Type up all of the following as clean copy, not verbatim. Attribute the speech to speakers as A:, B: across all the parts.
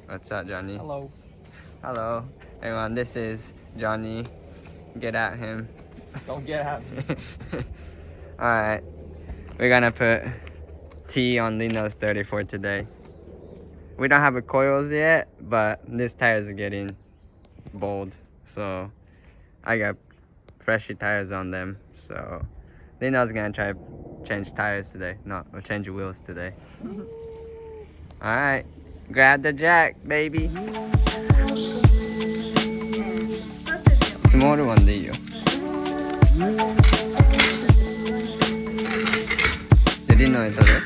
A: What's up, Johnny?
B: Hello.
A: Hello. Everyone, this is Johnny. Get at him.
B: Don't get at me.
A: Alright. We're gonna put T on Lino's 34 today. We don't have a coils yet, but this tire is getting bold. So I got freshy tires on them. So Lino's gonna try to change tires today. No, or change wheels today. Alright. Grab the jack, baby. Small one でいいよ。で、リノに取る？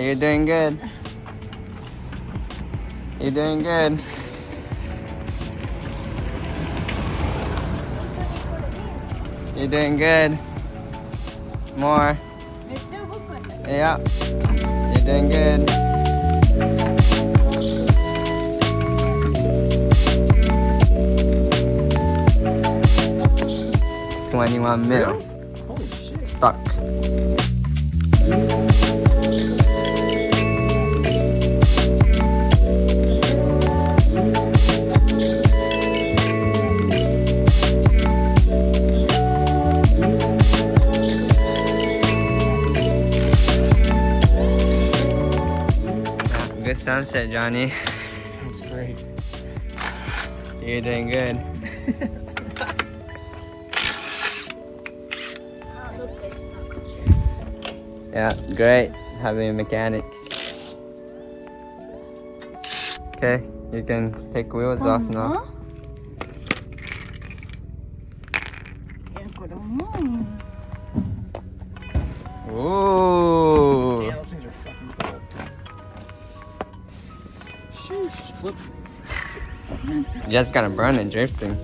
A: You're doing good. You're doing good. You're doing good. More. Yeah. You're doing good. $21 mil.
B: Holy shit.
A: Stuck. Good sunset, Johnny.
B: That's great.
A: You're doing good. Yeah, great having a mechanic. Okay, you can take wheels off now. Ooh.
B: Damn, those things are fucking cool. Sheesh, flip.
A: You just gotta burn it drifting.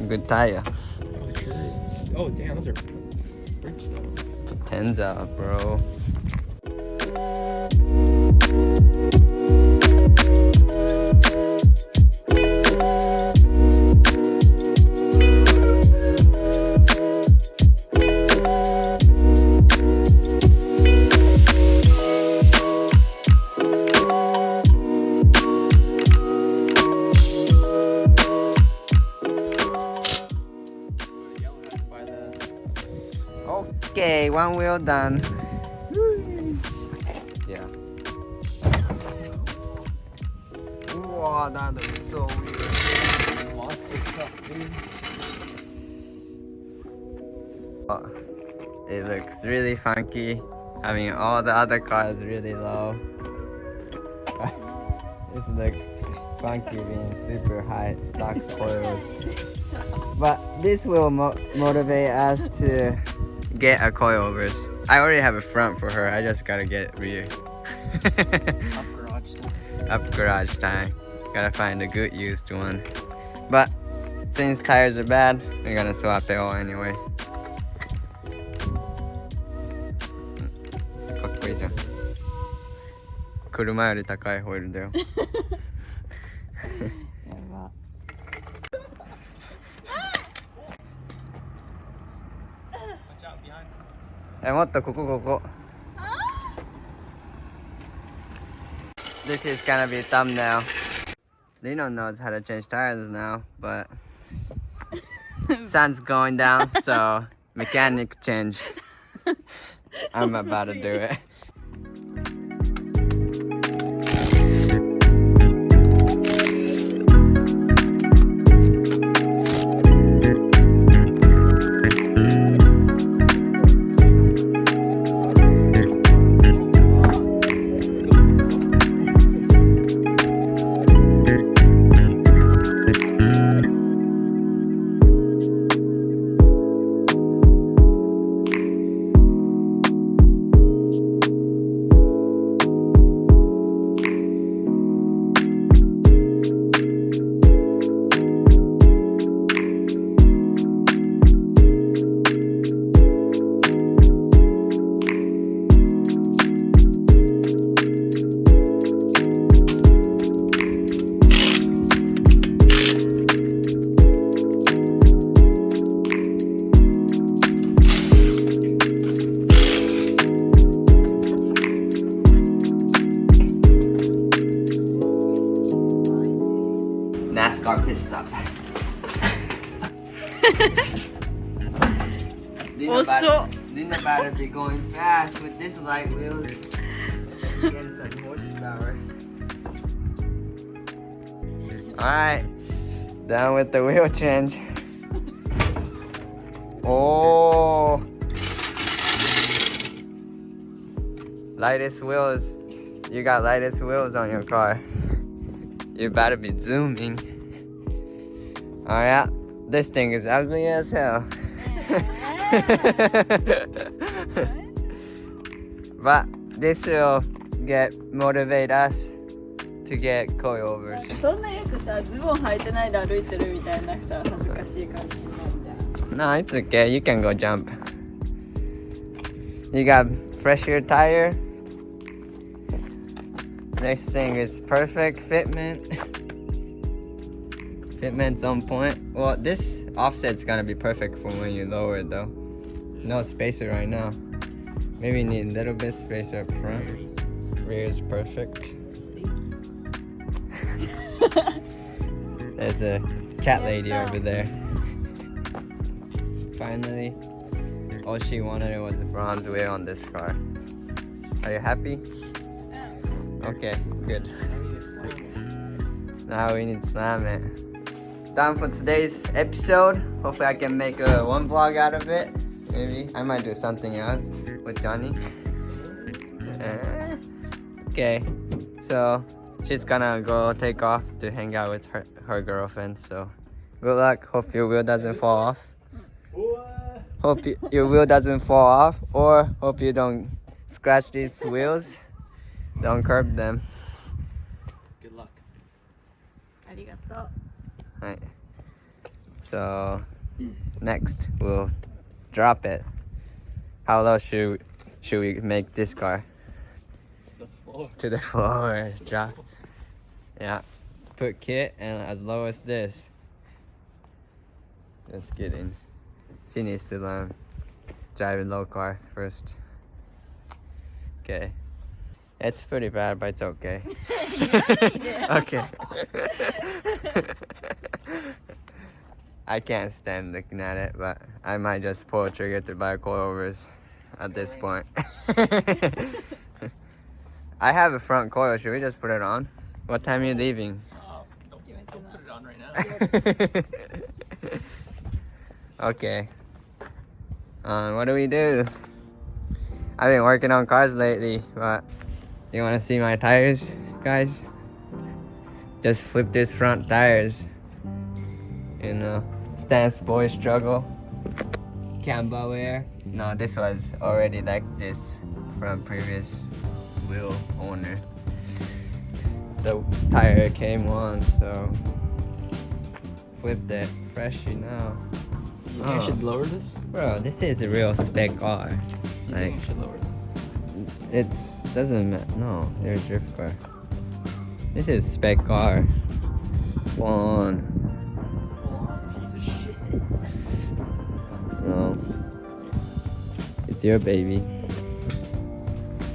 A: Good tire.
B: Oh, damn, those are brimstones.
A: Put 10s out, bro. Okay, one wheel done. Yeah. Wow, that looks so weird.
B: Monster truck, dude.
A: Oh, it looks really funky. I mean, all the other cars really low. This looks funky being super high stock coils. But this will motivate us to get a coilovers. I already have a front for her. I just gotta get rear.
B: Up garage time.
A: Up garage time. Gotta find a good used one. But since tires are bad, we're gonna swap it all anyway. かっこいいじゃん。車より高いホイールだよ。もっとここ。This is gonna be a thumbnail. Lino knows how to change tires now, but sun's going down, so mechanic change. I'm about to do it. Didn't better be going fast with this light wheels. Getting some horsepower. Alright, done with the wheel change. Oh, lightest wheels. You got lightest wheels on your car. You better be zooming. Oh yeah, this thing is ugly as hell. But this will motivate us to get coilovers.
C: そんな言うとさ、ズボン履いてないで歩いてるみたいなさ、恥ずかしい感じになるじゃん。
A: No, it's okay. You can go jump. You got fresher tire. Next thing is perfect fitment. Fitment's on point. Well, this offset's gonna be perfect for when you lower it though. No spacer right now. Maybe need a little bit spacer up front. Rear is perfect. There's a cat lady over there. Finally, all she wanted was a bronze wheel on this car. Are you happy? Okay, good. Now we need to slam it. Done for today's episode. Hopefully I can make one vlog out of it. Maybe I might do something else with Johnny. Okay, so she's gonna go take off to hang out with her girlfriend. So good luck. Hope your wheel doesn't fall off. Hope your wheel doesn't fall off, or hope you don't scratch these wheels. Don't curb them.
B: Good luck.
C: ありがとう。
A: Right. So next we'll drop it. How low should we make this car?
B: To the floor.
A: To the floor. Drop. Yeah. Put kit and as low as this. Just kidding. She needs to learn driving low car first. Okay. It's pretty bad, but it's okay. Okay. I can't stand looking at it, but I might just pull a trigger to buy coilovers at this point. I have a front coil. Should we just put it on? What time are you leaving?
B: Don't put it on right now.
A: Okay. What do we do? I've been working on cars lately, but you want to see my tires, guys? Just flip this front tires. You know, stance boy struggle. Camber wear. No, this was already like this from previous wheel owner. The tire came on, so flipped it. Freshy now.
B: You think I should lower this?
A: Bro, this is a real spec car.
B: You
A: Like,
B: think I should lower this?
A: it's doesn't matter. No, they're a drift car. This is spec car. Come on.
B: Piece of shit.
A: No. It's your baby.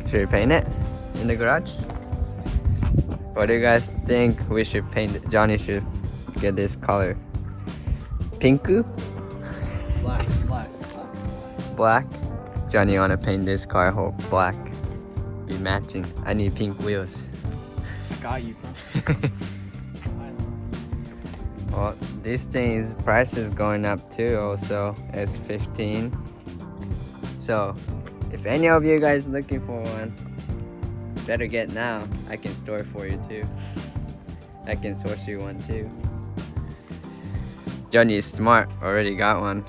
A: Should we paint it in the garage? What do you guys think we should paint it? Johnny should get this color. Pinku?
B: Black.
A: Black? Johnny, you wanna paint this car whole black? Be matching. I need pink wheels.
B: I got you, bro.
A: Well, these things price is going up too. Also, it's 15. So, if any of you guys looking for one, better get now. I can store it for you too. I can source you one too. Johnny is smart. Already got one.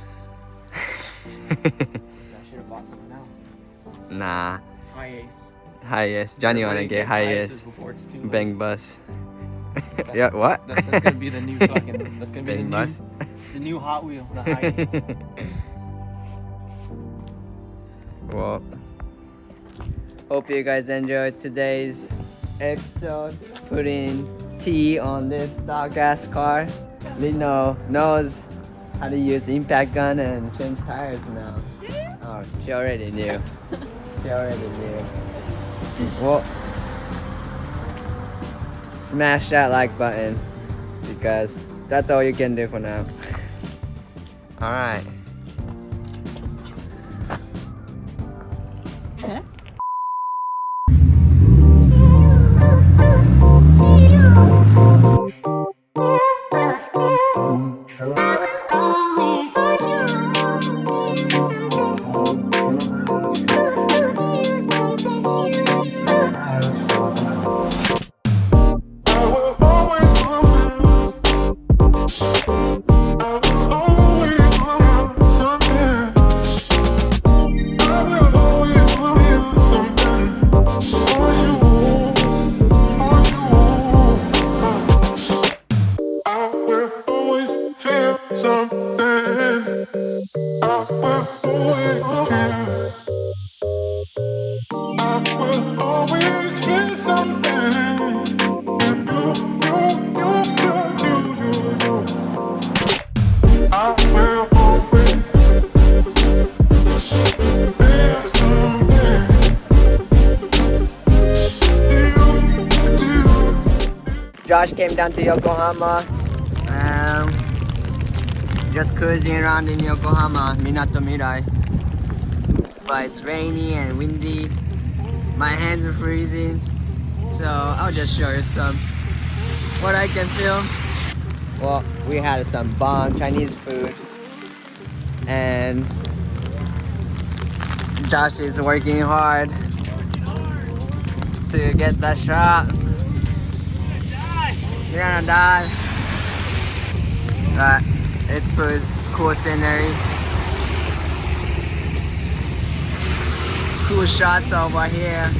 B: I should have bought something else.
A: Nah.
B: High ace.
A: Highest. Johnny wanna get highest.
B: Before it's too late.
A: Bang bus. Yeah. What?
B: That's gonna be the new fucking. That's gonna be
A: Bang bus.
B: the new Hot Wheel. The high ace.
A: Well, hope you guys enjoyed today's episode. Putting T on this stock ass car. Lino knows how to use impact gun and change tires now. Oh, she already knew. She already knew. Well, smash that like button because that's all you can do for now. Alright. Josh came down to Yokohama. Just cruising around in Yokohama, Minato Mirai. But it's rainy and windy. My hands are freezing. So I'll just show you some what I can film. Well, we had some bomb Chinese food. And Josh is working hard to get that shot. You're gonna die. But it's cool scenery. Cool shots over here.